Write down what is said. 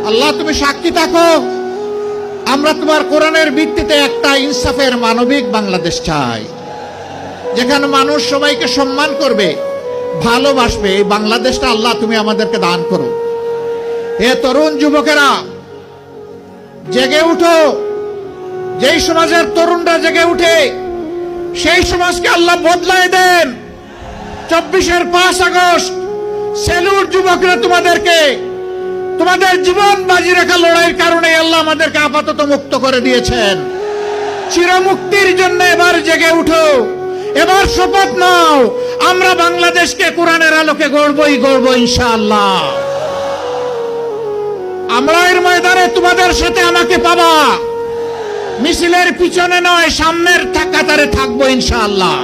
আল্লাহ তুমি সাক্ষী থাকো, আমরা তোমার কোরআনের ভিত্তিতে একটা ইনসাফের মানবিক বাংলাদেশ চাই, যেখানে মানুষ সবাইকে সম্মান করবে, ভালোবাসবে। এই বাংলাদেশটা আল্লাহ তুমি আমাদেরকে দান করো। হে তরুণ যুবকেরা, জেগে উঠো। যেই সমাজের তরুণরা জেগে উঠে, সেই সমাজকে আল্লাহ বদলায় দেন। 24-এর 5 আগস্ট সেলুট যুবকরা, তোমাদেরকে তোমাদের জীবন বাজি রাখা লড়াইয়ের কারণে আল্লাহ আমাদেরকে আপাতত মুক্ত করে দিয়েছেন। চিরমুক্তির জন্য এবার জেগে উঠো, এবার শপথ নাও, আমরা বাংলাদেশকে কোরআনের আলোকে গড়বই গড়ব ইনশাআল্লাহ। আমরা এর ময়দানে তোমাদের সাথে আমাকে পাবা, মিছিলের পিছনে নয় সামনের কাতারে থাকবো ইনশাআল্লাহ।